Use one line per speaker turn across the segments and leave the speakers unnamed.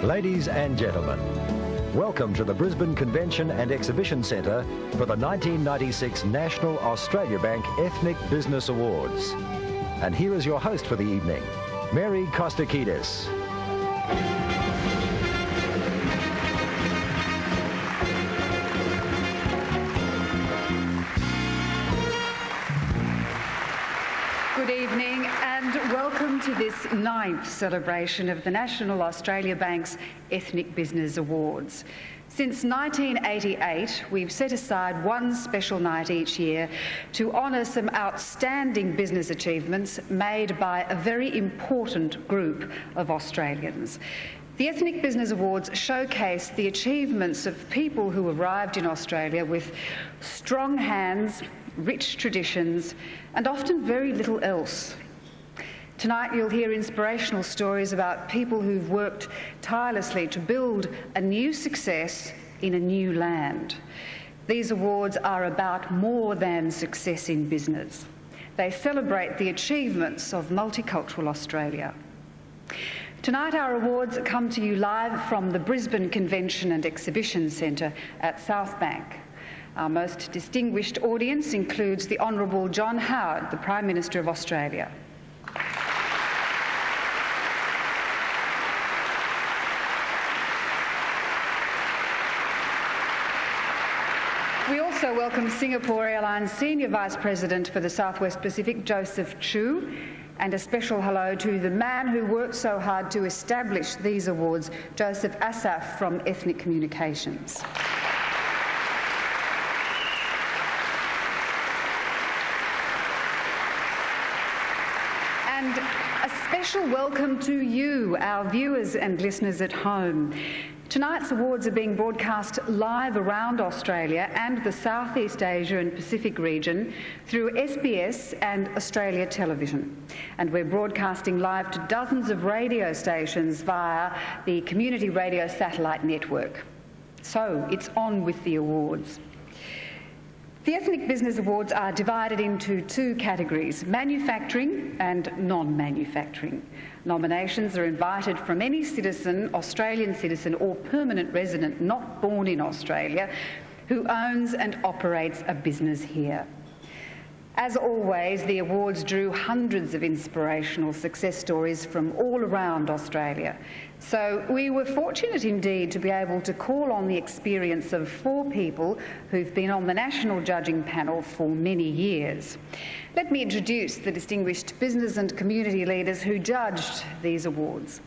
Ladies and gentlemen, welcome to the Brisbane Convention and Exhibition Centre for the 1996 National Australia Bank Ethnic Business Awards. And here is your host for the evening, Mary Kostakidis.
Good evening and welcome to this 9th celebration of the National Australia Bank's Ethnic Business Awards. Since 1988, we've set aside one special night each year to honour some outstanding business achievements made by a very important group of Australians. The Ethnic Business Awards showcase the achievements of people who arrived in Australia with strong hands, rich traditions, and often very little else. Tonight you'll hear inspirational stories about people who've worked tirelessly to build a new success in a new land. These awards are about more than success in business. They celebrate the achievements of multicultural Australia. Tonight our awards come to you live from the Brisbane Convention and Exhibition Centre at South Bank. Our most distinguished audience includes the Honourable John Howard, the Prime Minister of Australia. We also welcome Singapore Airlines Senior Vice President for the South West Pacific, Joseph Chu, and a special hello to the man who worked so hard to establish these awards, Joseph Asaf from Ethnic Communications. And a special welcome to you, our viewers and listeners at home. Tonight's awards are being broadcast live around Australia and the Southeast Asia and Pacific region through SBS and Australia Television. And we're broadcasting live to dozens of radio stations via the Community Radio Satellite Network. So it's on with the awards. The Ethnic Business Awards are divided into two categories, manufacturing and non-manufacturing. Nominations are invited from any citizen, Australian citizen or permanent resident not born in Australia who owns and operates a business here. As always, the awards drew hundreds of inspirational success stories from all around Australia. So we were fortunate indeed to be able to call on the experience of 4 people who've been on the national judging panel for many years. Let me introduce the distinguished business and community leaders who judged these awards.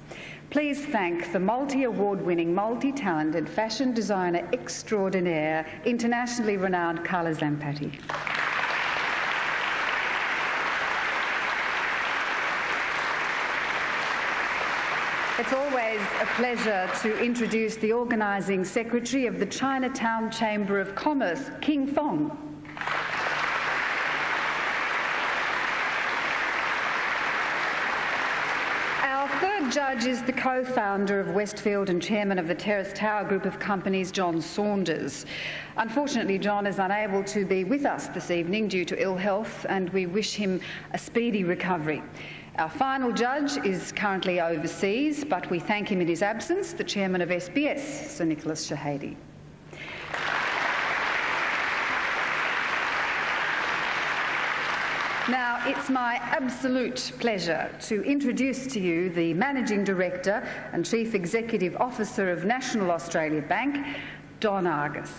Please thank the multi-award-winning, multi-talented fashion designer extraordinaire, internationally renowned Gala Zampatti. It's always a pleasure to introduce the Organising Secretary of the Chinatown Chamber of Commerce, King Fong. Our third judge is the co-founder of Westfield and chairman of the Terrace Tower Group of Companies, John Saunders. Unfortunately, John is unable to be with us this evening due to ill health, and we wish him a speedy recovery. Our final judge is currently overseas, but we thank him in his absence, the chairman of SBS, Sir Nicholas Shahady. Now, it's my absolute pleasure to introduce to you the Managing Director and Chief Executive Officer of National Australia Bank, Don Argus.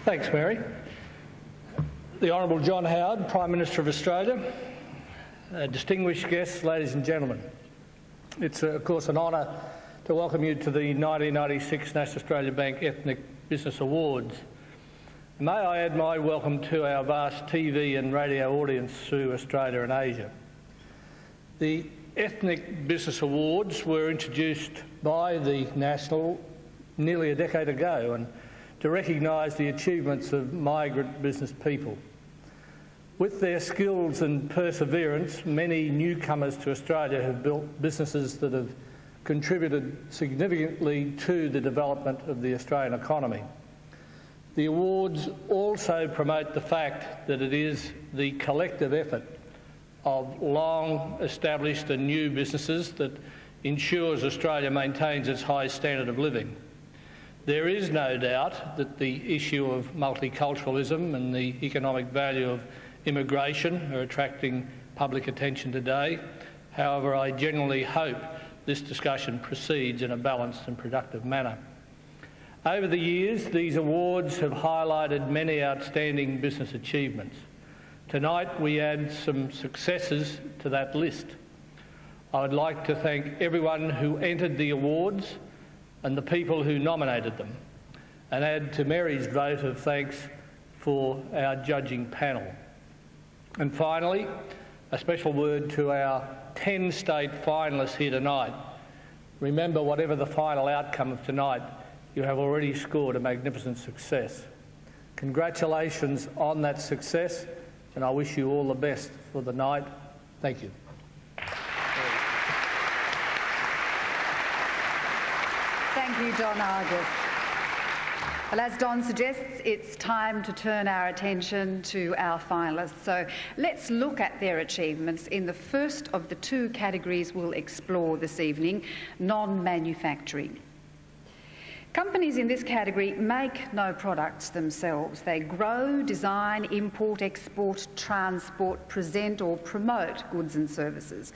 Thanks, Mary. The Honourable John Howard, Prime Minister of Australia, distinguished guests, ladies and gentlemen. It's, of course, an honour to welcome you to the 1996 National Australia Bank Ethnic Business Awards. May I add my welcome to our vast TV and radio audience through Australia and Asia. The Ethnic Business Awards were introduced by the National nearly a decade ago and to recognise the achievements of migrant business people. With their skills and perseverance, many newcomers to Australia have built businesses that have contributed significantly to the development of the Australian economy. The awards also promote the fact that it is the collective effort of long-established and new businesses that ensures Australia maintains its high standard of living. There is no doubt that the issue of multiculturalism and the economic value of immigration are attracting public attention today. However, I genuinely hope this discussion proceeds in a balanced and productive manner. Over the years, these awards have highlighted many outstanding business achievements. Tonight, we add some successes to that list. I would like to thank everyone who entered the awards and the people who nominated them, and add to Mary's vote of thanks for our judging panel. And finally, a special word to our 10 state finalists here tonight. Remember, whatever the final outcome of tonight, you have already scored a magnificent success. Congratulations on that success, and I wish you all the best for the night. Thank you.
Thank you, Don Argus. Well, as Don suggests, it's time to turn our attention to our finalists. So let's look at their achievements in the first of the two categories we'll explore this evening, non-manufacturing. Companies in this category make no products themselves. They grow, design, import, export, transport, present or promote goods and services.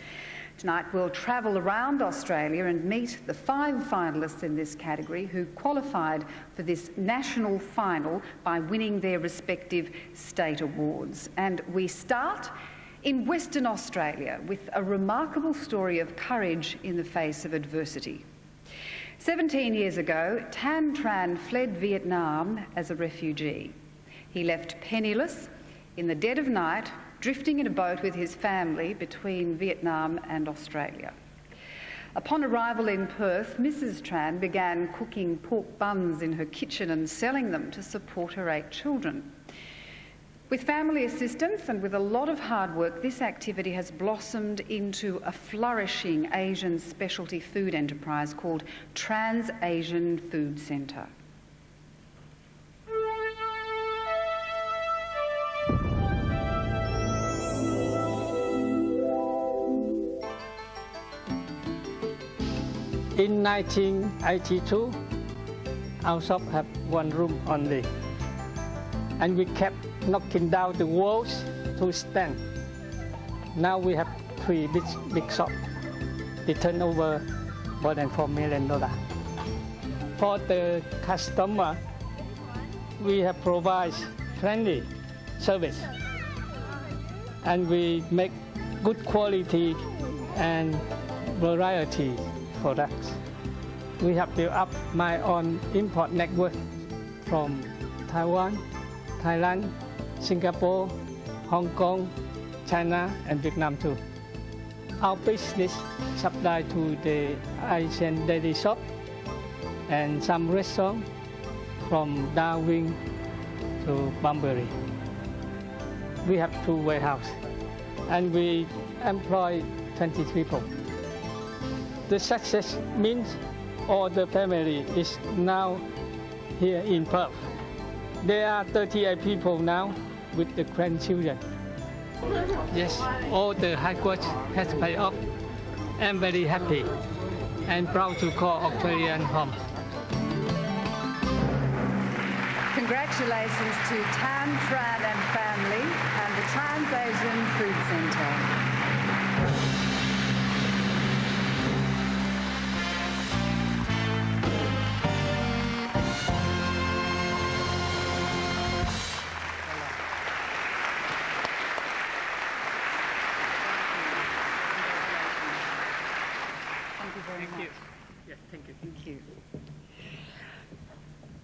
Tonight we'll travel around Australia and meet the 5 finalists in this category who qualified for this national final by winning their respective state awards. And we start in Western Australia with a remarkable story of courage in the face of adversity. 17 years ago, Tan Tran fled Vietnam as a refugee. He left penniless in the dead of night, drifting in a boat with his family between Vietnam and Australia. Upon arrival in Perth, Mrs. Tran began cooking pork buns in her kitchen and selling them to support her 8 children. With family assistance and with a lot of hard work, this activity has blossomed into a flourishing Asian specialty food enterprise called Trans-Asian Food Centre.
In 1982, our shop had 1 room only, and we kept knocking down the walls to stand. Now we have 3 big shops. They turn over more than $4 million. For the customer, we have provided friendly service, and we make good quality and variety products. We have built up my own import network from Taiwan, Thailand, Singapore, Hong Kong, China, and Vietnam too. Our business supply to the Asian daily shop and some restaurants from Darwin to Bunbury. We have 2 warehouses, and we employ 23 people. The success means all the family is now here in Perth. There are 38 people now with the grandchildren. Yes, all the hard work has paid off. I'm very happy and proud to call Australian home.
Congratulations to Tan Tran and family and the Trans-Asian Food Centre.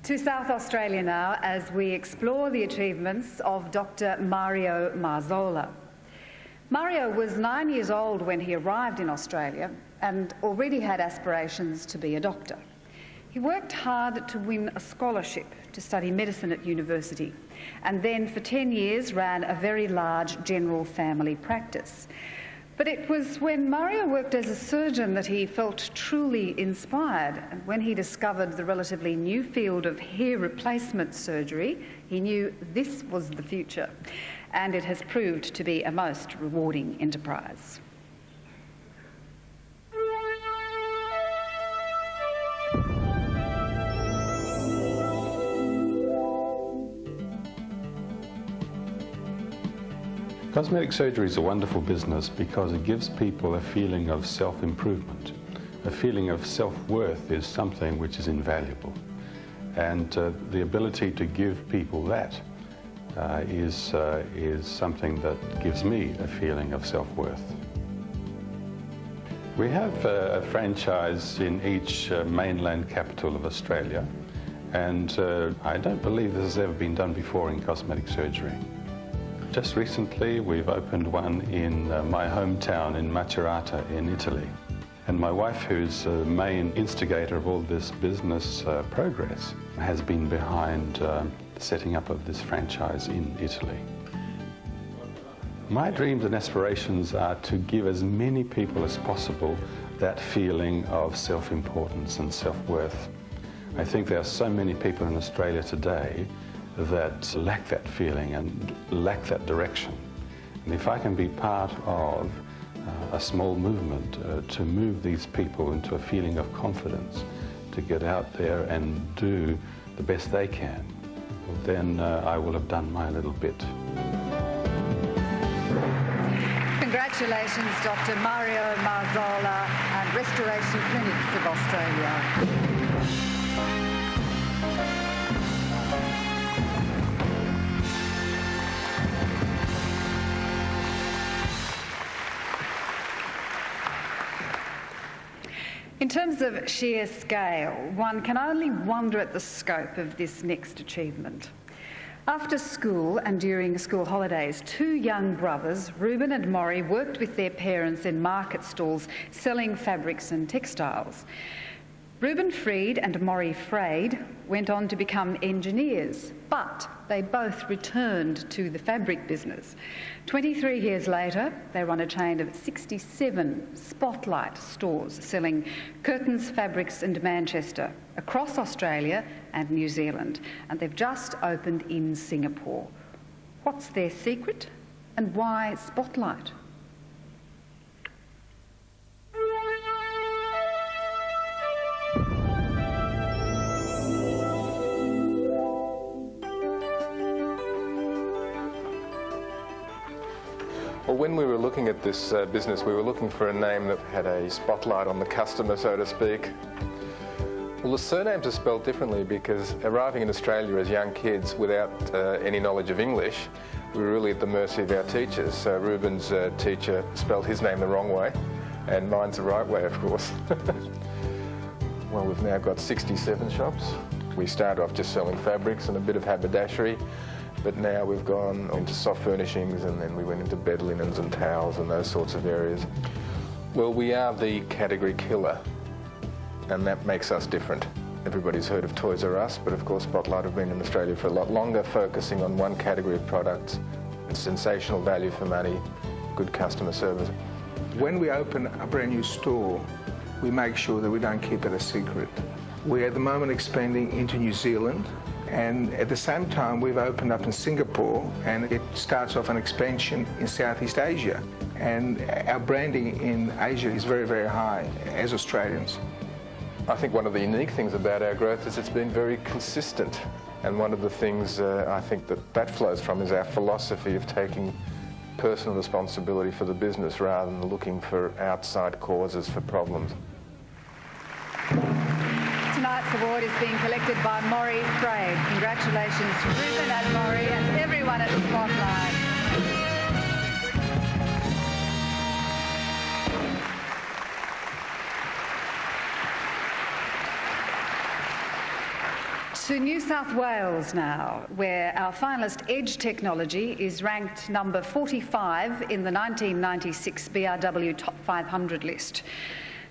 To South Australia now, as we explore the achievements of Dr. Mario Marzola. Mario was 9 years old when he arrived in Australia and already had aspirations to be a doctor. He worked hard to win a scholarship to study medicine at university, and then for 10 years ran a very large general family practice. But it was when Mario worked as a surgeon that he felt truly inspired. And when he discovered the relatively new field of hair replacement surgery, he knew this was the future. And it has proved to be a most rewarding enterprise.
Cosmetic surgery is a wonderful business because it gives people a feeling of self-improvement. A feeling of self-worth is something which is invaluable. And the ability to give people that is something that gives me a feeling of self-worth. We have a franchise in each mainland capital of Australia, and I don't believe this has ever been done before in cosmetic surgery. Just recently, we've opened one in my hometown in Macerata in Italy. And my wife, who's the main instigator of all this business progress, has been behind the setting up of this franchise in Italy. My dreams and aspirations are to give as many people as possible that feeling of self-importance and self-worth. I think there are so many people in Australia today that lack that feeling and lack that direction. And if I can be part of a small movement to move these people into a feeling of confidence, to get out there and do the best they can, then I will have done my little bit.
Congratulations, Dr. Mario Marzola and Restoration Clinics of Australia. In terms of sheer scale, one can only wonder at the scope of this next achievement. After school and during school holidays, two young brothers, Reuben and Maury, worked with their parents in market stalls selling fabrics and textiles. Reuben Freed and Maury Frade went on to become engineers, but they both returned to the fabric business. 23 years later, they run a chain of 67 spotlight stores selling curtains, fabrics and Manchester across Australia and New Zealand, and they've just opened in Singapore. What's their secret and why spotlight?
Well, when we were looking at this business, we were looking for a name that had a spotlight on the customer, so to speak. Well, the surnames are spelled differently because arriving in Australia as young kids without any knowledge of English, we were really at the mercy of our teachers. So Reuben's teacher spelled his name the wrong way, and mine's the right way, of course. Well, we've now got 67 shops. We started off just selling fabrics and a bit of haberdashery, but now we've gone into soft furnishings, and then we went into bed linens and towels and those sorts of areas. Well, we are the category killer, and that makes us different. Everybody's heard of Toys R Us, but of course Spotlight have been in Australia for a lot longer, focusing on one category of products. It's sensational value for money, good customer service.
When we open a brand new store, we make sure that we don't keep it a secret. We're at the moment expanding into New Zealand, and at the same time we've opened up in Singapore, and it starts off an expansion in Southeast Asia. And our branding in Asia is very, very high as Australians.
I think one of the unique things about our growth is it's been very consistent. And one of the things I think that flows from is our philosophy of taking personal responsibility for the business rather than looking for outside causes for problems.
Tonight's award is being collected by Maury Frade. Congratulations to Reuben and Maury and everyone at Spotlight. To New South Wales now, where our finalist Edge technology is ranked number 45 in the 1996 BRW Top 500 list.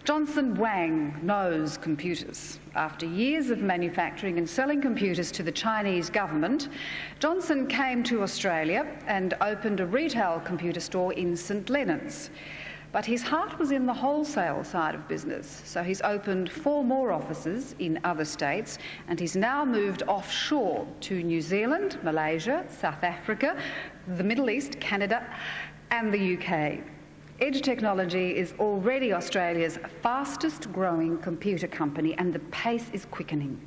Johnson Wang knows computers. After years of manufacturing and selling computers to the Chinese government, Johnson came to Australia and opened a retail computer store in St Leonards. But his heart was in the wholesale side of business, so he's opened 4 more offices in other states, and he's now moved offshore to New Zealand, Malaysia, South Africa, the Middle East, Canada, and the UK. Edge Technology is already Australia's fastest growing computer company, and the pace is quickening.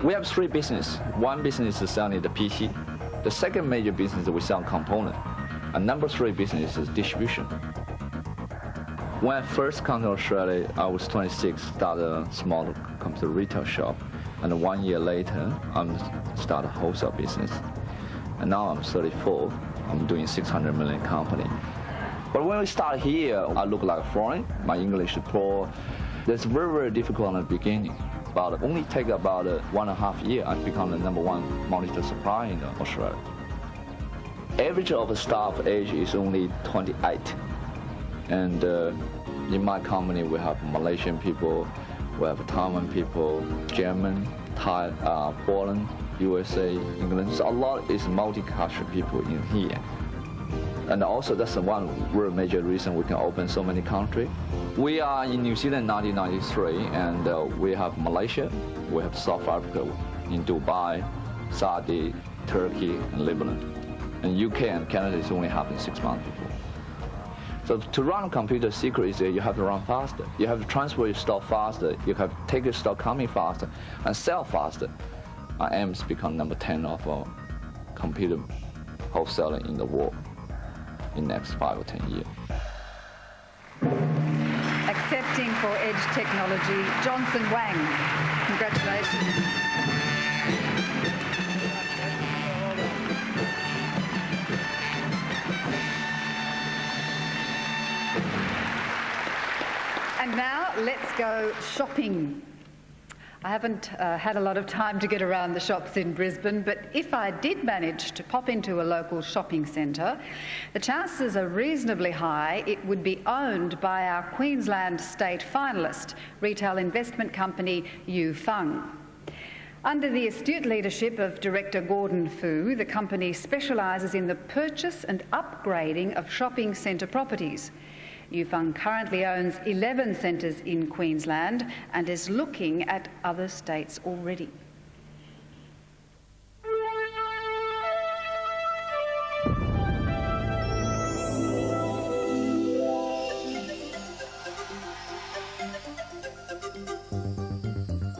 We have 3 businesses. One business is selling the PC. The second major business is we sell component. And number 3 business is distribution. When I first come to Australia, I was 26, started a small computer retail shop. And 1 year later, I started a wholesale business. And now I'm 34, I'm doing 600 million company. But when we start here, I look like a foreign. My English is poor. It's very, very difficult in the beginning. But it only take about 1.5 years, I become the #1 monitor supplier in Australia. Average of the staff age is only 28. And in my company, we have Malaysian people, we have Taiwan people, German, Thai, Poland, USA, England. So a lot is multicultural people in here. And also that's one very major reason we can open so many countries. We are in New Zealand 1993, and we have Malaysia, we have South Africa, in Dubai, Saudi, Turkey, and Lebanon. And UK and Canada is only happened 6 months before. So to run a computer, secret is that you have to run faster. You have to transfer your stock faster. You have to take your stock coming faster and sell faster. Our aim is to become number 10 of our computer wholesaler in the world in the next 5 or 10 years.
Accepting for Edge Technology, Johnson Wang. Congratulations. And now let's go shopping. I haven't had a lot of time to get around the shops in Brisbane, but if I did manage to pop into a local shopping centre, the chances are reasonably high it would be owned by our Queensland state finalist, retail investment company Yufeng. Under the astute leadership of Director Gordon Fu, the company specialises in the purchase and upgrading of shopping centre properties. Yufeng currently owns 11 centres in Queensland and is looking at other states already.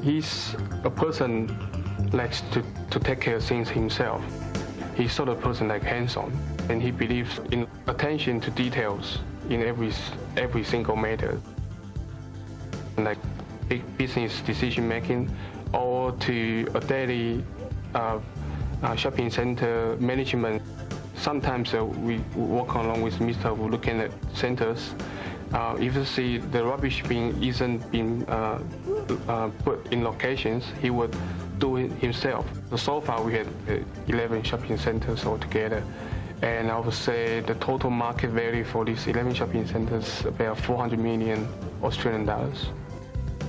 He's a person likes to take care of things himself. He's sort of person like hands-on, and he believes in attention to details in every single matter, like big business decision making, or to a daily shopping center management. Sometimes we walk along with Mr. Wu looking at centers. If you see the rubbish bin isn't being put in locations, he would do it himself. So far we had 11 shopping centers altogether. And I would say the total market value for these 11 shopping centers about 400 million Australian dollars.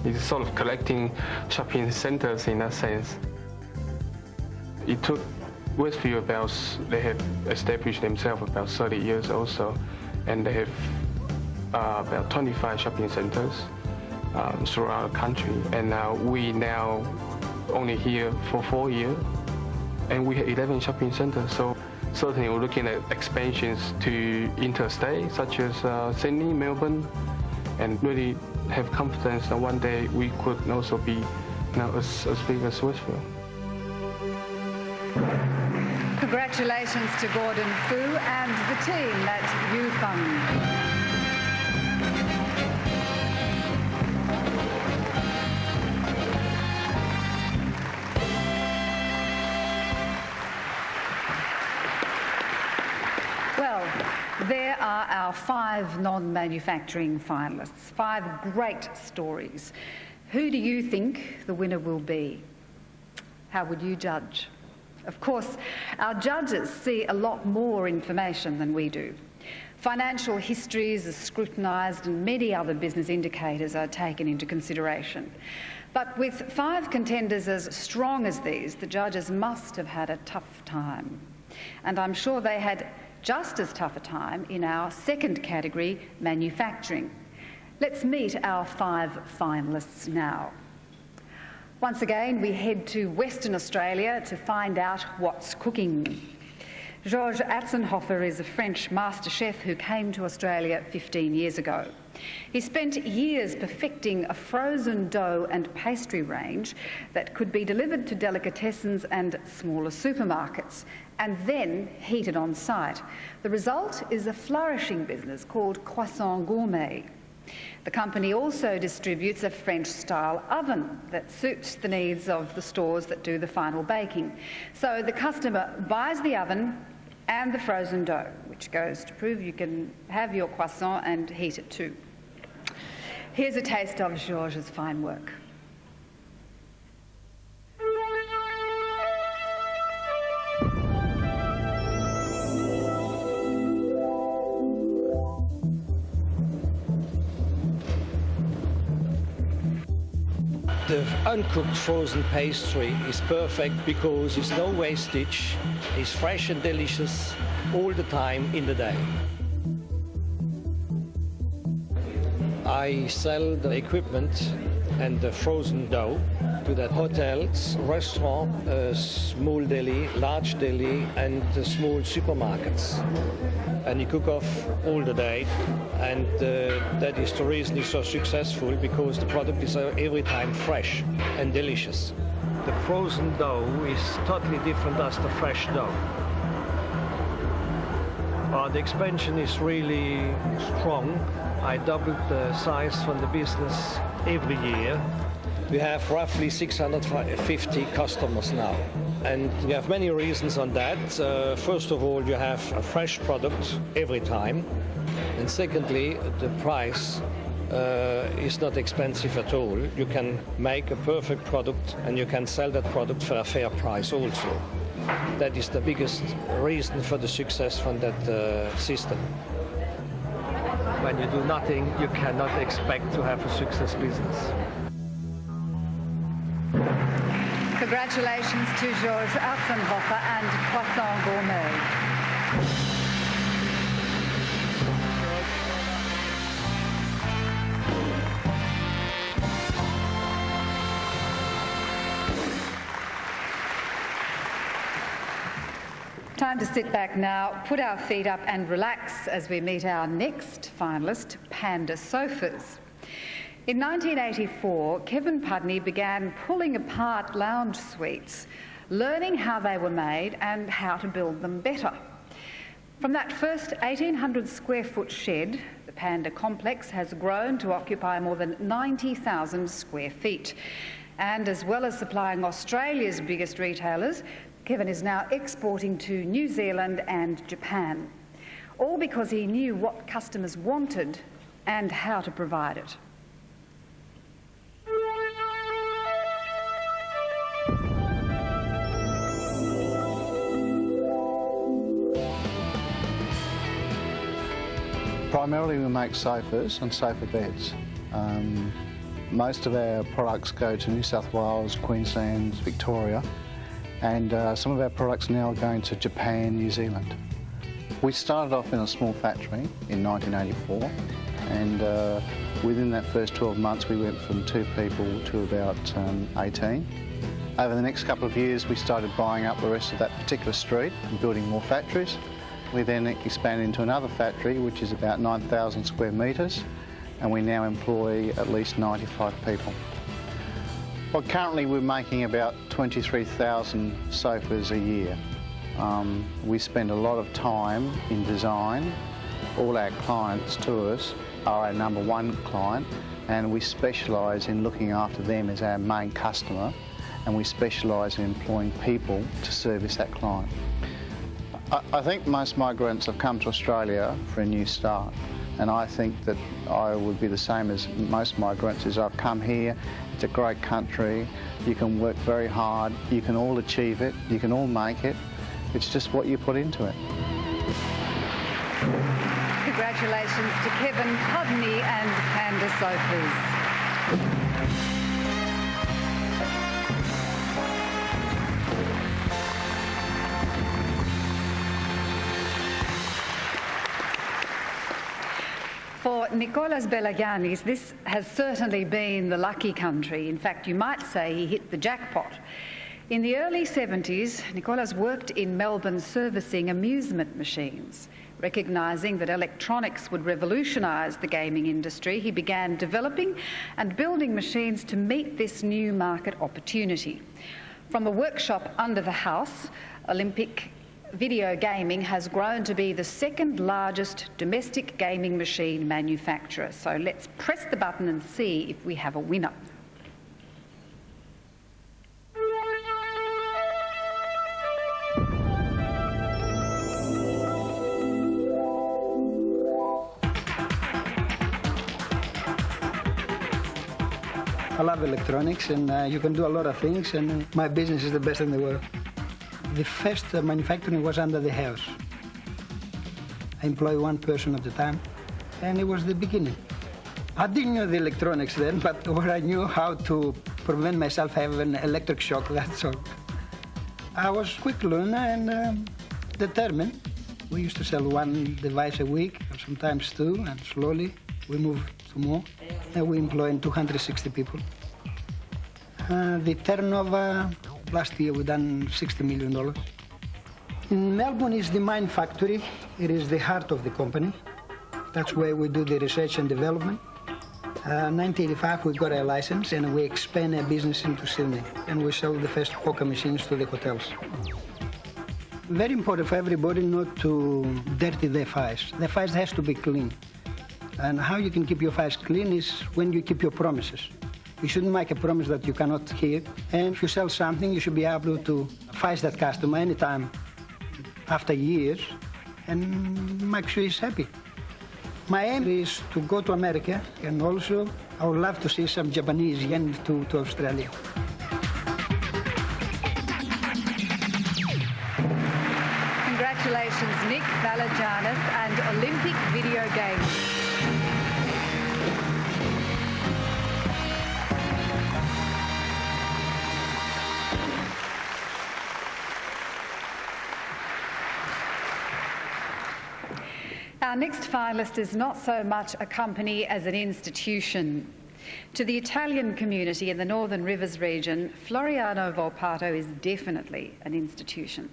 It's sort of collecting shopping centers in that sense. It took Westfield about, they have established themselves about 30 years also, and they have about 25 shopping centers throughout the country. And we now only here for 4 years, and we have 11 shopping centers. So certainly we're looking at expansions to interstate, such as Sydney, Melbourne, and really have confidence that one day we could also be as big as Westfield.
Congratulations to Gordon Fu and the team at Yufeng. Well, there are our 5 non-manufacturing finalists, 5 great stories. Who do you think the winner will be? How would you judge? Of course, our judges see a lot more information than we do. Financial histories are scrutinised and many other business indicators are taken into consideration. But with 5 contenders as strong as these, the judges must have had a tough time. And I'm sure they had just as tough a time in our second category, manufacturing. Let's meet our 5 finalists now. Once again, we head to Western Australia to find out what's cooking. Georges Atzenhofer is a French master chef who came to Australia 15 years ago. He spent years perfecting a frozen dough and pastry range that could be delivered to delicatessens and smaller supermarkets, and then heated on site. The result is a flourishing business called Croissant Gourmet. The company also distributes a French-style oven that suits the needs of the stores that do the final baking. So the customer buys the oven and the frozen dough, which goes to prove you can have your croissant and heat it too. Here's a taste of Georges' fine work.
The uncooked frozen pastry is perfect because there's no wastage, it's fresh and delicious all the time in the day. I sell the equipment and the frozen dough to the hotels, restaurants, small deli, large deli, and the small supermarkets. And you cook off all the day, and that is the reason it's so successful, because the product is every time fresh and delicious. The frozen dough is totally different as the fresh dough. The expansion is really strong. I doubled the size from the business every year. We have roughly 650 customers now. And we have many reasons on that. First of all, you have a fresh product every time. And secondly, the price is not expensive at all. You can make a perfect product and you can sell that product for a fair price also. That is the biggest reason for the success from that system. When you do nothing, you cannot expect to have a success business.
Congratulations to Georges Atzenhofer and Croissant Gourmet. Time to sit back now, put our feet up and relax as we meet our next finalist, Panda Sofas. In 1984, Kevin Pudney began pulling apart lounge suites, learning how they were made and how to build them better. From that first 1,800 square foot shed, the Panda complex has grown to occupy more than 90,000 square feet. And as well as supplying Australia's biggest retailers, Kevin is now exporting to New Zealand and Japan, all because he knew what customers wanted and how to provide it.
Primarily we make sofas and sofa beds. Most of our products go to New South Wales, Queensland, Victoria, and some of our products now are going to Japan, New Zealand. We started off in a small factory in 1984, and within that first 12 months we went from 2 people to about 18. Over the next couple of years we started buying up the rest of that particular street and building more factories. We then expanded into another factory which is about 9,000 square metres, and we now employ at least 95 people. Well, currently we're making about 23,000 sofas a year. We spend a lot of time in design. All our clients to us are our #1 client, and we specialise in looking after them as our main customer, and we specialise in employing people to service that client. I think most migrants have come to Australia for a new start, and I think that I would be the same as most migrants. Is I've come here, it's a great country, you can work very hard, you can all achieve it, you can all make it, it's just what you put into it.
Congratulations to Kevin Pudney and Panda Sofas. For Nicolas Belagianis, this has certainly been the lucky country. In fact, you might say he hit the jackpot. In the early 70s, Nicolas worked in Melbourne servicing amusement machines. Recognising that electronics would revolutionise the gaming industry, he began developing and building machines to meet this new market opportunity. From a workshop under the house, Olympic Video Gaming has grown to be the second largest domestic gaming machine manufacturer. So let's press the button and see if we have a winner.
I love electronics, and you can do a lot of things, and my business is the best in the world. The first manufacturing was under the house. I employ one person at a time, and it was the beginning. I didn't know the electronics then, but what I knew how to prevent myself having an electric shock, that's all. I was a quick learner and determined. We used to sell one device a week, or sometimes two, and slowly we moved to more. And we employ 260 people. The turnover, last year we done $60 million. In Melbourne is the mine factory. It is the heart of the company. That's where we do the research and development. 1985 we got a license and we expand our business into Sydney, and we sell the first poker machines to the hotels. Very important for everybody not to dirty their fires. Their fires has to be clean. And how you can keep your fires clean is when you keep your promises. You shouldn't make a promise that you cannot keep. And if you sell something, you should be able to face that customer anytime after years and make sure he's happy. My aim is to go to America, and also I would love to see some Japanese yen to Australia.
Congratulations, Nick Belagianis and Olympic Video Gaming. Our next finalist is not so much a company as an institution. To the Italian community in the Northern Rivers region, Floriano Volpato is definitely an institution.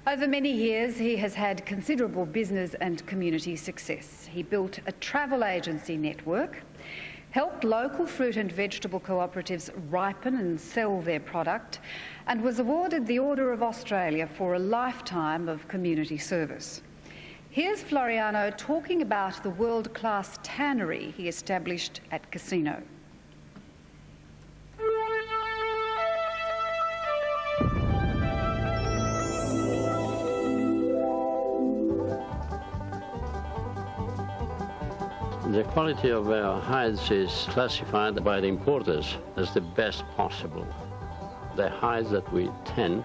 Over many years, he has had considerable business and community success. He built a travel agency network, helped local fruit and vegetable cooperatives ripen and sell their product, and was awarded the Order of Australia for a lifetime of community service. Here's Floriano talking about the world-class tannery he established at Casino.
The quality of our hides is classified by the importers as the best possible. The hides that we tan,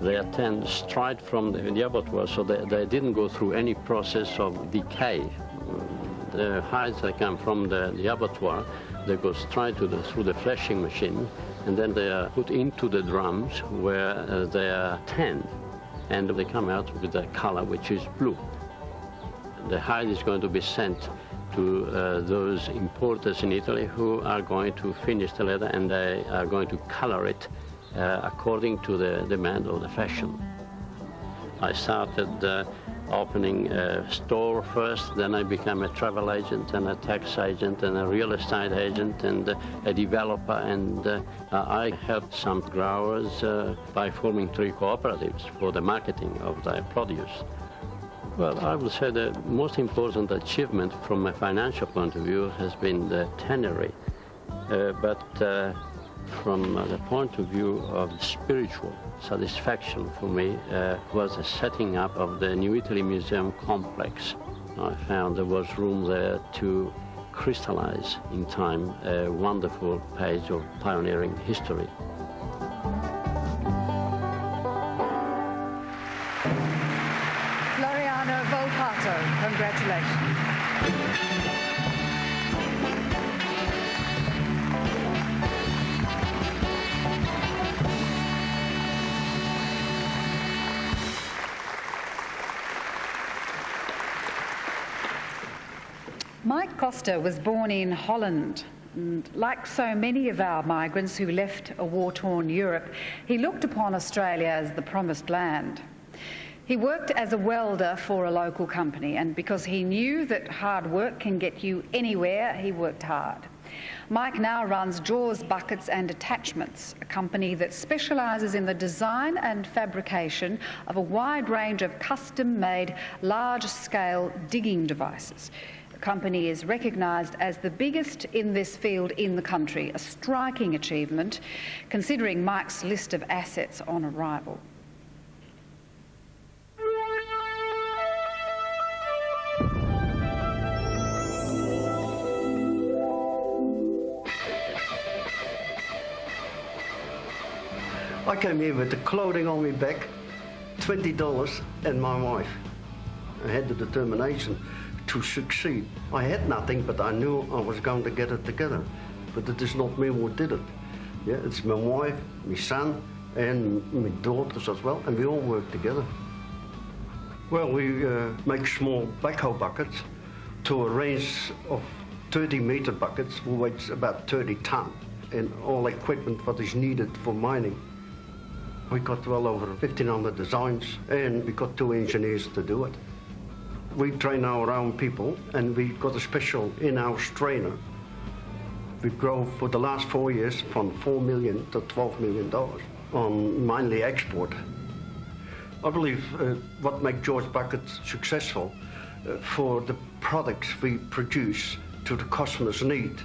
they are tanned straight from the abattoir, so they didn't go through any process of decay. The hides that come from the abattoir, they go straight through the fleshing machine, and then they are put into the drums where they are tanned, and they come out with a color which is blue. The hide is going to be sent to those importers in Italy who are going to finish the leather, and they are going to color it according to the demand of the fashion. I started opening a store first, then I became a travel agent and a tax agent and a real estate agent and a developer, and I helped some growers by forming 3 cooperatives for the marketing of their produce. Well, I would say the most important achievement from a financial point of view has been the tannery, but from the point of view of spiritual satisfaction for me was the setting up of the New Italy Museum complex. I found there was room there to crystallize in time a wonderful page of pioneering history.
Congratulations. Mike Costa was born in Holland. And like so many of our migrants who left a war-torn Europe, he looked upon Australia as the promised land. He worked as a welder for a local company, and because he knew that hard work can get you anywhere, he worked hard. Mike now runs Jaws Buckets and Attachments, a company that specialises in the design and fabrication of a wide range of custom-made, large-scale digging devices. The company is recognised as the biggest in this field in the country, a striking achievement considering Mike's list of assets on arrival.
I came here with the clothing on my back, $20 and my wife. I had the determination to succeed. I had nothing, but I knew I was going to get it together. But it is not me who did it. Yeah, it's my wife, my son, and my daughters as well, and we all work together. Well, we make small backhoe buckets to a range of 30-meter buckets, which weighs about 30 tons, and all equipment what is needed for mining. We got well over 1,500 designs, and we got 2 engineers to do it. We train our own people, and we got a special in-house trainer. We grow for the last 4 years from $4 million to $12 million on mainly export. I believe what makes Jaws Buckets successful for the products we produce to the customer's need,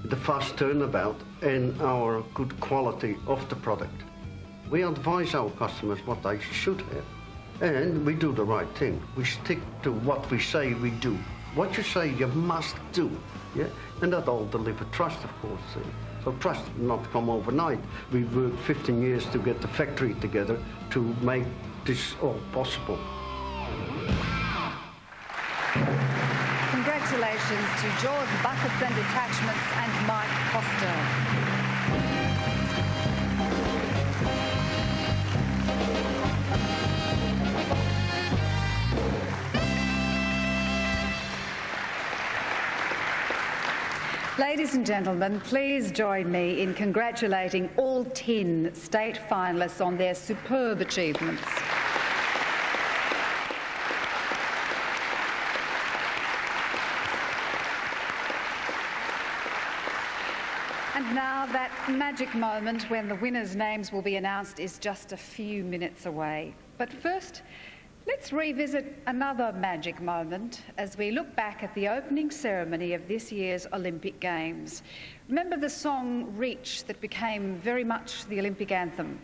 the fast turnabout and our good quality of the product. We advise our customers what they should have. And we do the right thing. We stick to what we say we do. What you say you must do, yeah? And that all deliver trust, of course. So trust will not come overnight. We worked 15 years to get the factory together to make this all possible.
Congratulations to Jaws Buckets and Attachments and Mike Costa. Ladies and gentlemen, please join me in congratulating all 10 state finalists on their superb achievements. And now that magic moment when the winners' names will be announced is just a few minutes away. But first, let's revisit another magic moment as we look back at the opening ceremony of this year's Olympic Games. Remember the song Reach that became very much the Olympic anthem?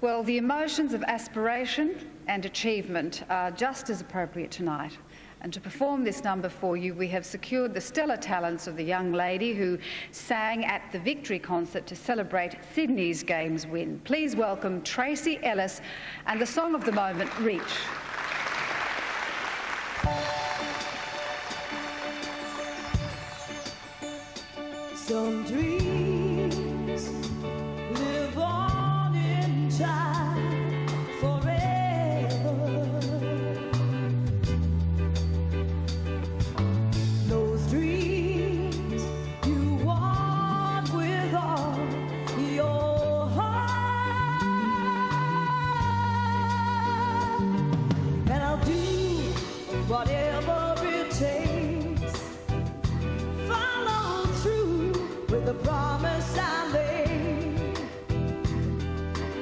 Well, the emotions of aspiration and achievement are just as appropriate tonight. And to perform this number for you, we have secured the stellar talents of the young lady who sang at the victory concert to celebrate Sydney's Games win. Please welcome Tracy Ellis and the song of the moment, Reach.
Some dreams live on in time forever. Those dreams you want with all your heart, and I'll do whatever it takes. Follow through with the promise I made.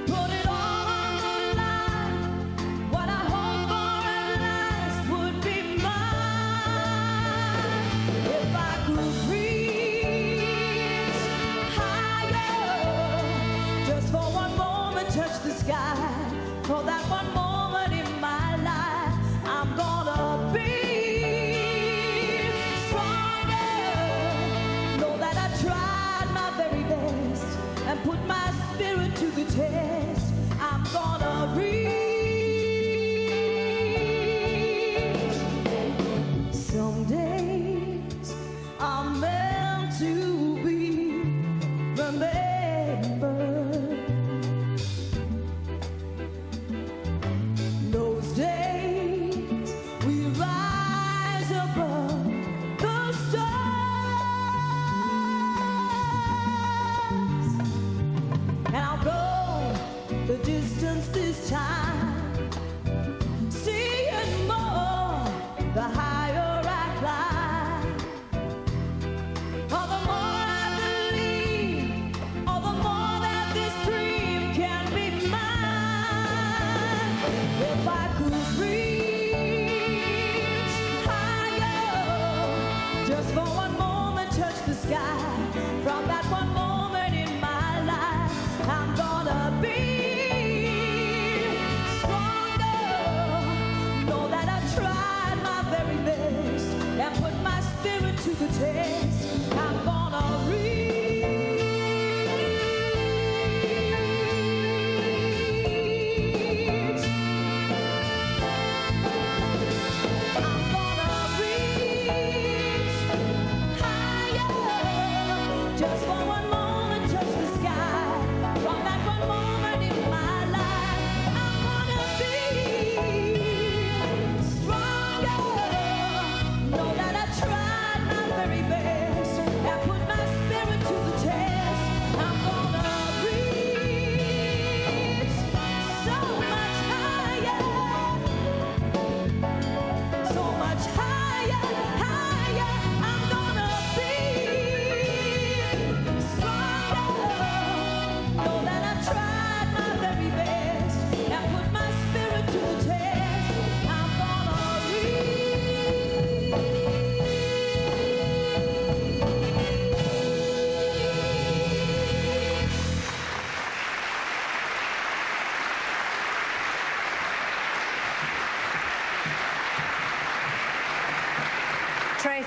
Put it all on the line. What I hoped for at last would be mine. If I could reach higher, just for one moment touch the sky. For that one moment in my life, I'm gonna be and put my spirit to the test. I'm gonna reach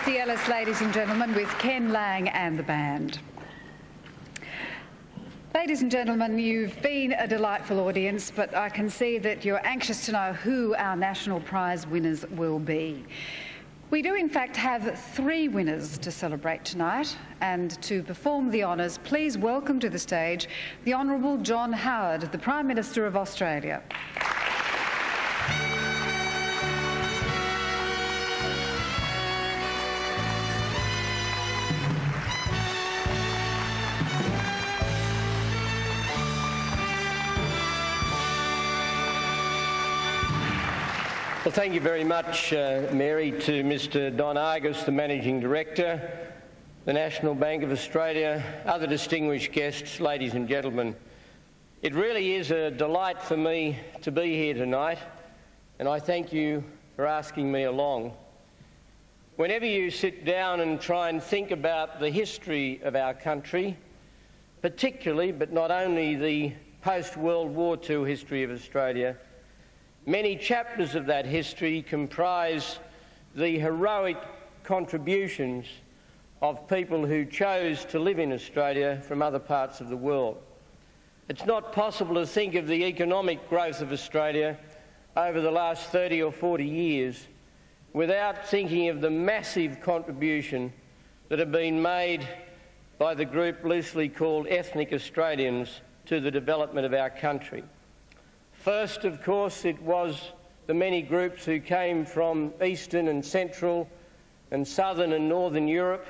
Kirsty Ellis, ladies and gentlemen, with Ken Lang and the band. Ladies and gentlemen, you've been a delightful audience, but I can see that you're anxious to know who our National Prize winners will be. We do in fact have 3 winners to celebrate tonight, and to perform the honours, please welcome to the stage the Honourable John Howard, the Prime Minister of Australia.
Well, thank you very much, Mary, to Mr Don Argus, the Managing Director, the National Bank of Australia, other distinguished guests, ladies and gentlemen. It really is a delight for me to be here tonight, and I thank you for asking me along. Whenever you sit down and try and think about the history of our country, particularly, but not only, the post-World War II history of Australia, many chapters of that history comprise the heroic contributions of people who chose to live in Australia from other parts of the world. It's not possible to think of the economic growth of Australia over the last 30 or 40 years without thinking of the massive contribution that have been made by the group loosely called ethnic Australians to the development of our country. First, of course, it was the many groups who came from Eastern and Central and Southern and Northern Europe.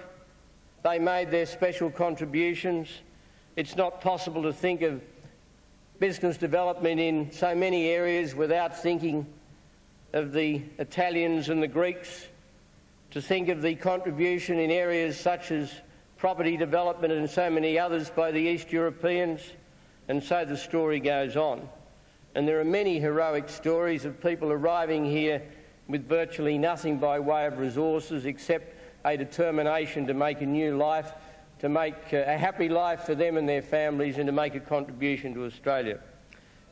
They made their special contributions. It's not possible to think of business development in so many areas without thinking of the Italians and the Greeks, to think of the contribution in areas such as property development and so many others by the East Europeans, and so the story goes on. And there are many heroic stories of people arriving here with virtually nothing by way of resources except a determination to make a new life, to make a happy life for them and their families, and to make a contribution to Australia.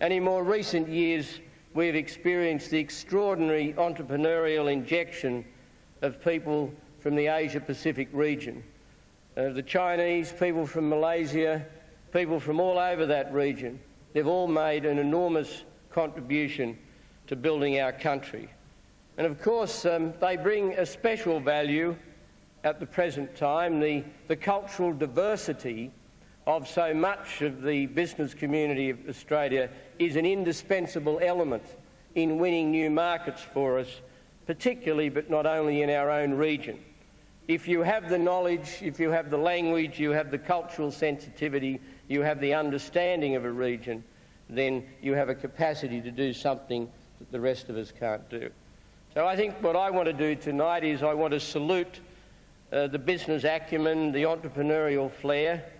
And in more recent years, we've experienced the extraordinary entrepreneurial injection of people from the Asia-Pacific region. The Chinese, people from Malaysia, people from all over that region. They've all made an enormous contribution to building our country. And of course, they bring a special value at the present time. The cultural diversity of so much of the business community of Australia is an indispensable element in winning new markets for us, particularly but not only in our own region. If you have the knowledge, if you have the language, you have the cultural sensitivity, you have the understanding of a region, then you have a capacity to do something that the rest of us can't do. So I think what I want to do tonight is I want to salute the business acumen, the entrepreneurial flair.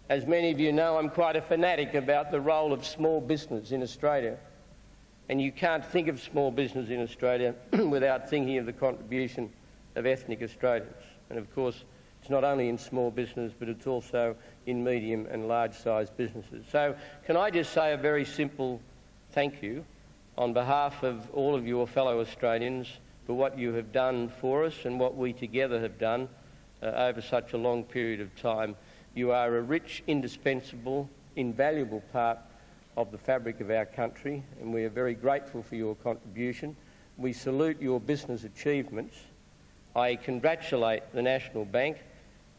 As many of you know, I'm quite a fanatic about the role of small business in Australia. And you can't think of small business in Australia without thinking of the contribution of ethnic Australians. And of course, it's not only in small business, but it's also in medium and large-sized businesses. So can I just say a very simple thank you on behalf of all of your fellow Australians for what you have done for us and what we together have done over such a long period of time. You are a rich, indispensable, invaluable part of the fabric of our country, and we are very grateful for your contribution. We salute your business achievements. I congratulate the National Bank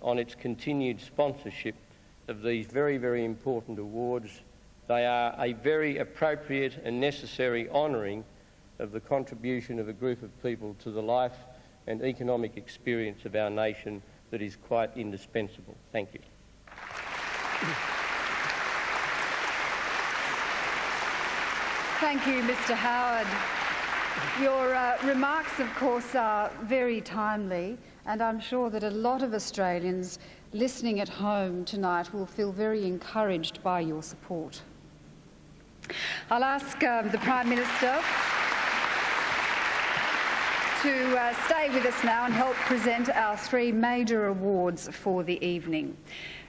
on its continued sponsorship of these very, very important awards. They are a very appropriate and necessary honouring of the contribution of a group of people to the life and economic experience of our nation that is quite indispensable. Thank you.
Thank you, Mr. Howard. Your remarks, of course, are very timely, and I'm sure that a lot of Australians listening at home tonight will feel very encouraged by your support. I'll ask the Prime Minister to stay with us now and help present our 3 major awards for the evening.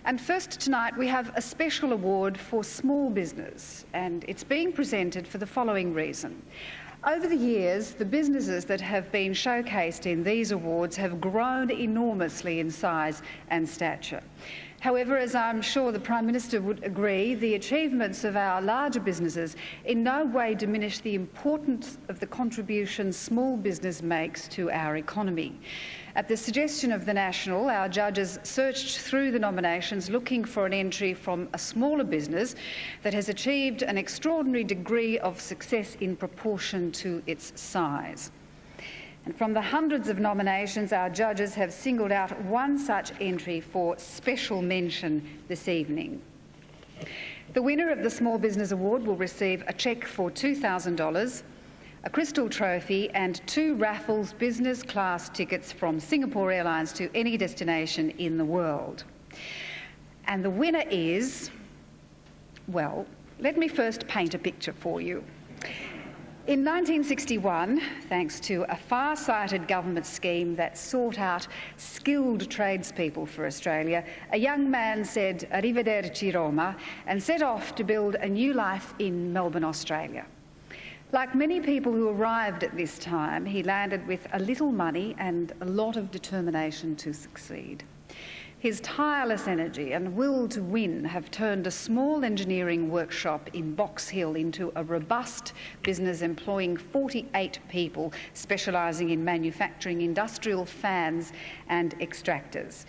And first tonight we have a special award for small business, and it's being presented for the following reason. Over the years, the businesses that have been showcased in these awards have grown enormously in size and stature. However, as I'm sure the Prime Minister would agree, the achievements of our larger businesses in no way diminish the importance of the contribution small business makes to our economy. At the suggestion of the National, our judges searched through the nominations looking for an entry from a smaller business that has achieved an extraordinary degree of success in proportion to its size. And from the hundreds of nominations, our judges have singled out one such entry for special mention this evening. The winner of the Small Business Award will receive a cheque for $2,000, a crystal trophy and 2 Raffles business class tickets from Singapore Airlines to any destination in the world. And the winner is, well, let me first paint a picture for you. In 1961, thanks to a far-sighted government scheme that sought out skilled tradespeople for Australia, a young man said "Arrivederci Roma" and set off to build a new life in Melbourne, Australia. Like many people who arrived at this time, he landed with a little money and a lot of determination to succeed. His tireless energy and will to win have turned a small engineering workshop in Box Hill into a robust business employing 48 people specialising in manufacturing industrial fans and extractors.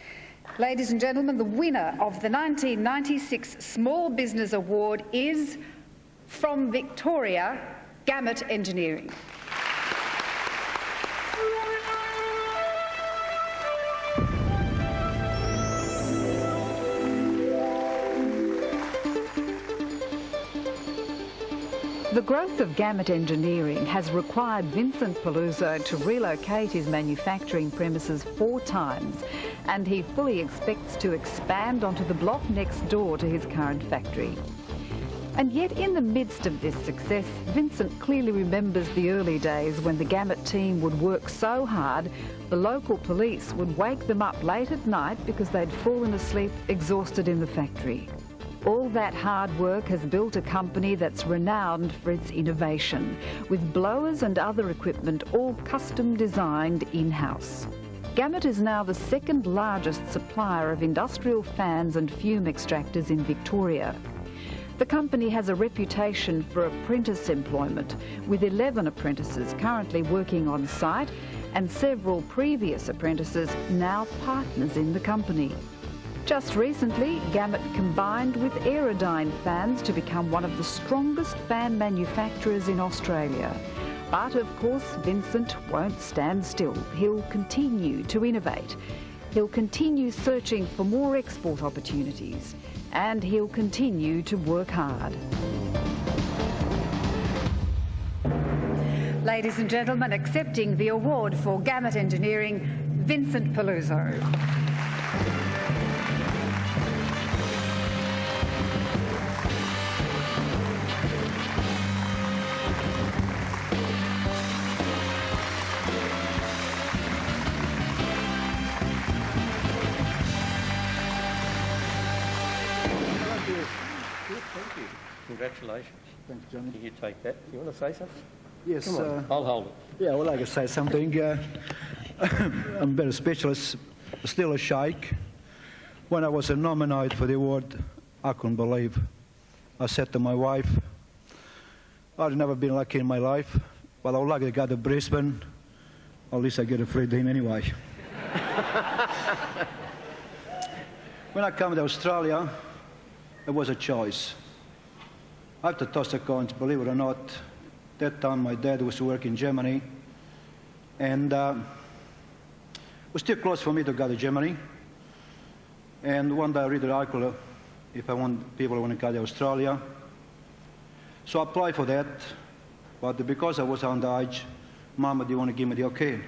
Ladies and gentlemen, the winner of the 1996 Small Business Award is, from Victoria, Gamut Engineering. The growth of Gamut Engineering has required Vincent Paluzzo to relocate his manufacturing premises 4 times, and he fully expects to expand onto the block next door to his current factory. And yet, in the midst of this success, Vincent clearly remembers the early days when the Gamut team would work so hard, the local police would wake them up late at night because they'd fallen asleep exhausted in the factory. All that hard work has built a company that's renowned for its innovation, with blowers and other equipment all custom designed in-house. Gamut is now the 2nd largest supplier of industrial fans and fume extractors in Victoria. The company has a reputation for apprentice employment, with 11 apprentices currently working on site and several previous apprentices now partners in the company. Just recently, Gamut combined with Aerodyne fans to become one of the strongest fan manufacturers in Australia. But of course, Vincent won't stand still. He'll continue to innovate. He'll continue searching for more export opportunities. And he'll continue to work hard. Ladies and gentlemen, accepting the award for Gamut Engineering, Vincent Paluzzo.
Congratulations.
Thanks, Johnny.
Can you take that? You want to say something?
Yes.
Come on, I'll hold it.
Yeah, well, I can say something. I'm a better specialist, still a sheikh. When I was nominated for the award, I couldn't believe. I said to my wife, I've never been lucky in my life, but I would like to go to Brisbane. At least I get a free team anyway. When I came to Australia, it was a choice. I have to toss the coins, believe it or not. That time my dad was working in Germany, and it was too close for me to go to Germany. And one day I read an article if people want to go to Australia. So I applied for that, but because I was underage, Mama didn't want to give me the okay.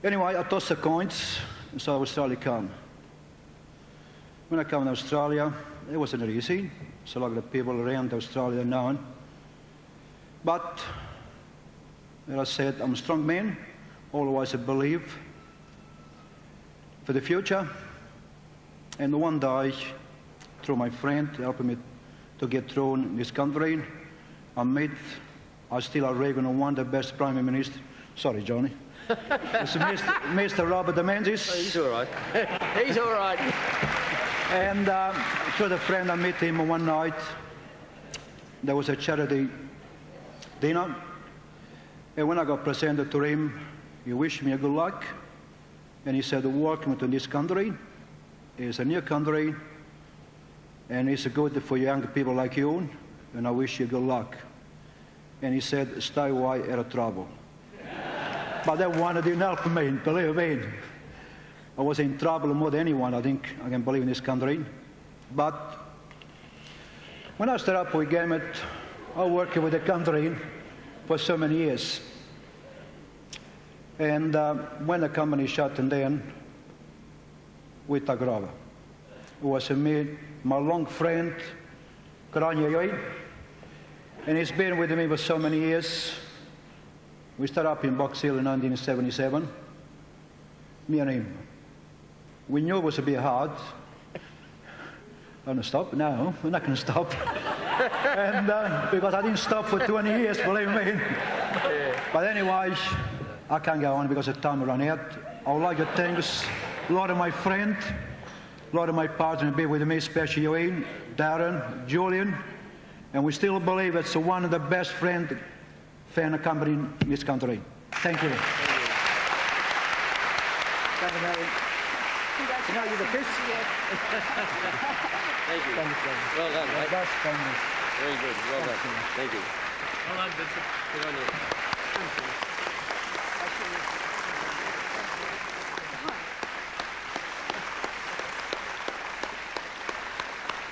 Anyway, I tossed the coins, and so Australia came. When I came to Australia, it wasn't easy. So like the people around Australia known. But, as I said, I'm a strong man, always a believe for the future. And one day, through my friend helping me to get through in this country, I met
I still reckon one of the best Prime Minister. Sorry, Johnny. It's Mr. Robert de Menzies.
Oh, he's all right. He's all right.
And to the friend, I met him one night. There was a charity dinner. And when I got presented to him, he wished me a good luck. And he said, welcome to this country. It's a new country. And it's good for young people like you. And I wish you good luck. And he said, stay away out of trouble. But that one didn't help me, believe me. I was in trouble more than anyone, I think, I can believe in this country. But when I started up with Gamut, I worked with the country for so many years. And when the company shut down, we took over. It was me, my long friend, Kranya, and he's been with me for so many years. We started up in Box Hill in 1977, me and him. We knew it was a bit hard. I'm going to stop? No, we're not going to stop. And because I didn't stop for 20 years, believe me. Yeah. But anyway, I can't go on because the time ran out. I would like to thank a lot of my friends, a lot of my partners be with me, especially you, Darren, Julian, and we still believe it's one of the best fan company in this country. Thank you.
You know, you're the best. Thank you. Well done, mate. Very good. Well done. Thank you. Well done, Vincent. Good on you.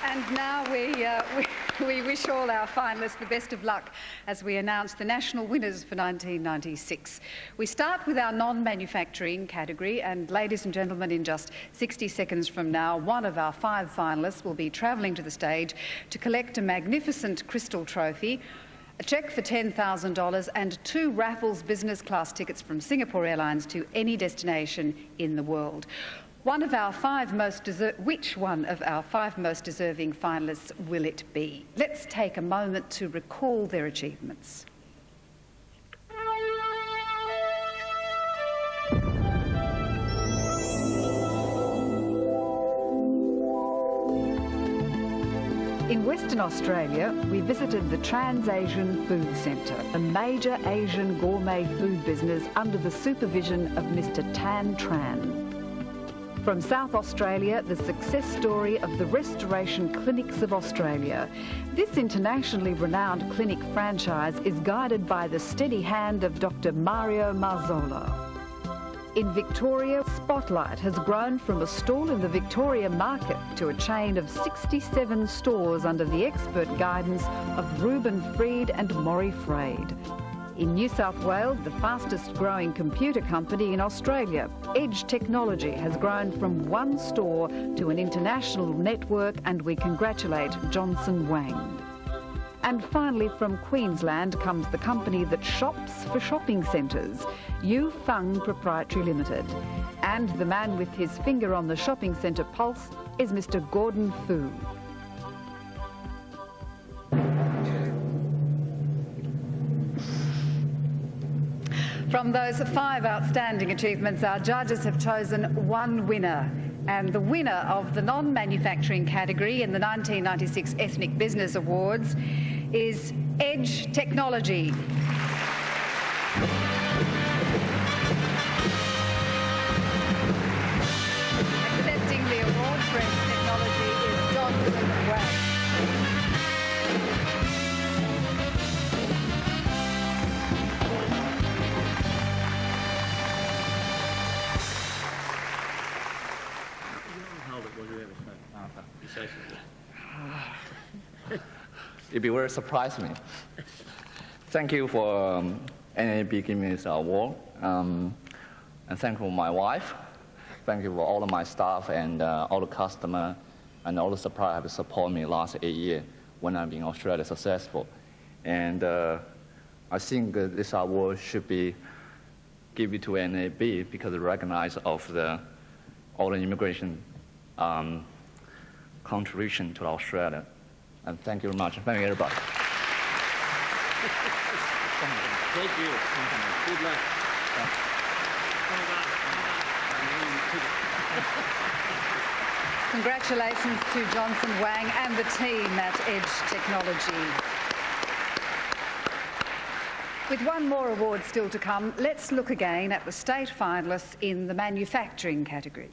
And now we wish all our finalists the best of luck as we announce the national winners for 1996. We start with our non-manufacturing category, and ladies and gentlemen, in just 60 seconds from now, one of our 5 finalists will be travelling to the stage to collect a magnificent crystal trophy, a cheque for $10,000 and 2 raffles business class tickets from Singapore Airlines to any destination in the world. Which one of our 5 most deserving finalists will it be? Let's take a moment to recall their achievements. In Western Australia, we visited the Trans-Asian Food Centre, a major Asian gourmet food business under the supervision of Mr. Tan Tran. From South Australia, the success story of the Restoration Clinics of Australia. This internationally renowned clinic franchise is guided by the steady hand of Dr. Mario Marzola. In Victoria, Spotlight has grown from a stall in the Victoria Market to a chain of 67 stores under the expert guidance of Reuben Freed and Maury Freyd. In New South Wales, the fastest growing computer company in Australia, Edge Technology, has grown from 1 store to an international network, and we congratulate Johnson Wang. And finally, from Queensland comes the company that shops for shopping centres, Yu Fung Proprietary Limited. And the man with his finger on the shopping centre pulse is Mr. Gordon Fu. From those 5 outstanding achievements, our judges have chosen 1 winner. And the winner of the non-manufacturing category in the 1996 Ethnic Business Awards is Edge Technology. Accepting the award for Edge Technology is Johnson Wang.
It will very surprise me. Thank you for NAB giving me this award, and thank you for my wife. Thank you for all of my staff and all the customers and all the suppliers have supported me last 8 years when I've been in Australia successful. And I think this award should be given to NAB because it recognizes of all the immigration contribution to Australia. And thank you very much. Thank you, everybody.
Thank you. Good luck.
Congratulations to Johnson Wang and the team at Edge Technology. With one more award still to come, let's look again at the state finalists in the manufacturing category.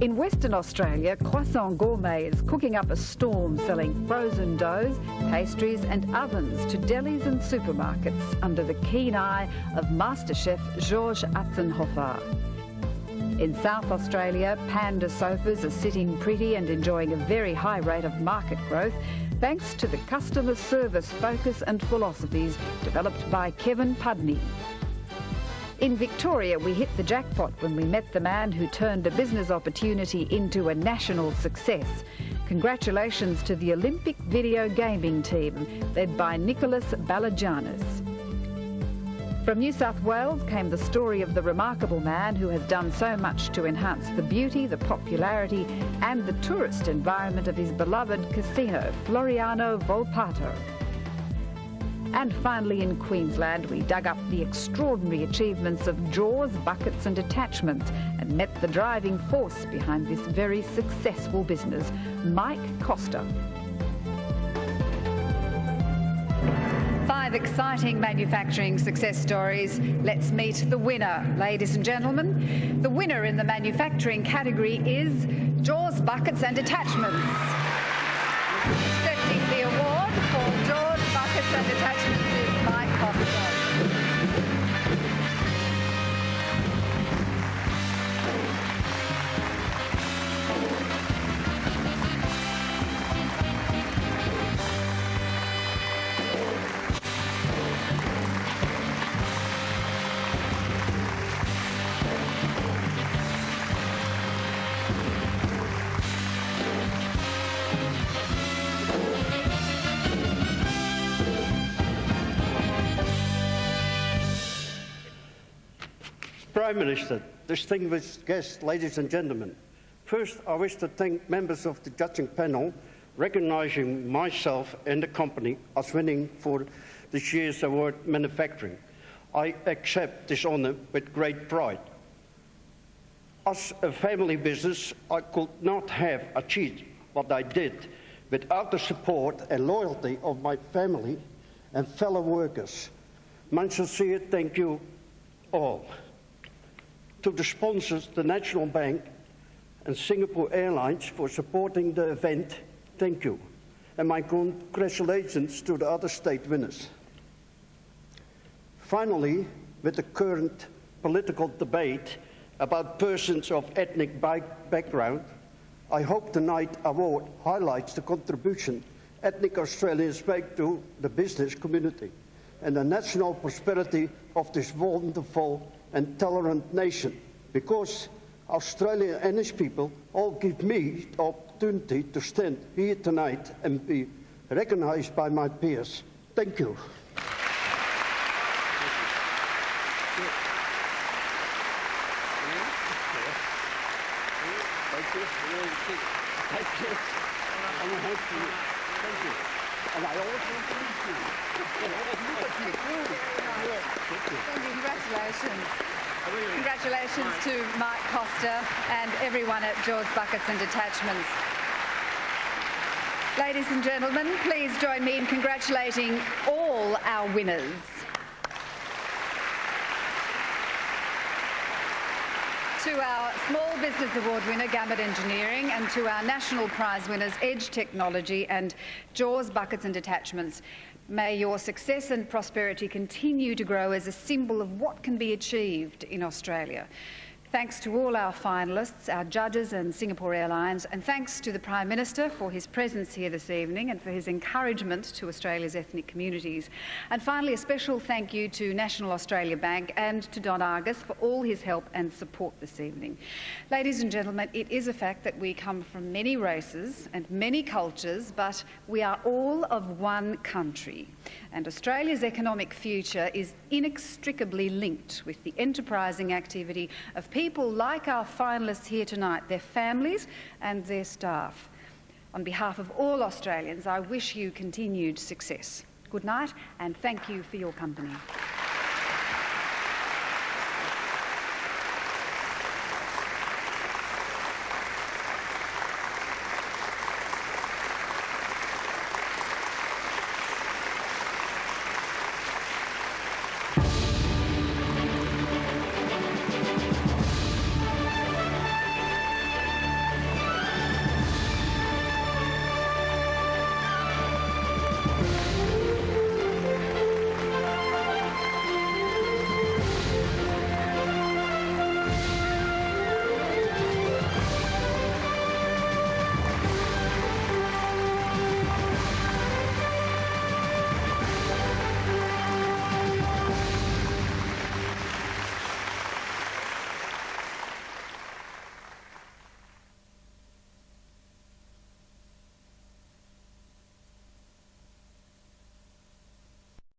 In Western Australia, Croissant Gourmet is cooking up a storm selling frozen doughs, pastries and ovens to delis and supermarkets under the keen eye of Master Chef Georges Atzenhofer. In South Australia, Panda sofas are sitting pretty and enjoying a very high rate of market growth thanks to the customer service focus and philosophies developed by Kevin Pudney. In Victoria, we hit the jackpot when we met the man who turned a business opportunity into a national success. Congratulations to the Olympic video gaming team, led by Nicholas Balagianis. From New South Wales came the story of the remarkable man who has done so much to enhance the beauty, the popularity and the tourist environment of his beloved casino, Floriano Volpato. And finally in Queensland, we dug up the extraordinary achievements of Jaws, Buckets and Attachments and met the driving force behind this very successful business, Mike Costa. 5 exciting manufacturing success stories. Let's meet the winner, ladies and gentlemen. The winner in the manufacturing category is Jaws, Buckets and Attachments. Accepting the award for Jaws, Buckets and Attachments is Mike Costa.
Prime Minister, distinguished guests, ladies and gentlemen. First, I wish to thank members of the judging panel recognising myself and the company as winning for this year's award Manufacturing. I accept this honour with great pride. As a family business, I could not have achieved what I did without the support and loyalty of my family and fellow workers. My sincere thank you all. To the sponsors, the National Bank and Singapore Airlines for supporting the event, thank you. And my congratulations to the other state winners. Finally, with the current political debate about persons of ethnic background, I hope tonight's award highlights the contribution ethnic Australians make to the business community and the national prosperity of this wonderful and tolerant nation, because Australia and its people all give me the opportunity to stand here tonight and be recognised by my peers. Thank you.
Congratulations. Congratulations to Mike Costa and everyone at Jaws, Buckets and Attachments. Ladies and gentlemen, please join me in congratulating all our winners. To our Small Business Award winner, Gamut Engineering, and to our National Prize winners, Edge Technology and Jaws, Buckets and Attachments. May your success and prosperity continue to grow as a symbol of what can be achieved in Australia. Thanks to all our finalists, our judges and Singapore Airlines, and thanks to the Prime Minister for his presence here this evening and for his encouragement to Australia's ethnic communities. And finally, a special thank you to National Australia Bank and to Don Argus for all his help and support this evening. Ladies and gentlemen, it is a fact that we come from many races and many cultures, but we are all of one country. And Australia's economic future is inextricably linked with the enterprising activity of people like our finalists here tonight, their families and their staff. On behalf of all Australians, I wish you continued success. Good night and thank you for your company.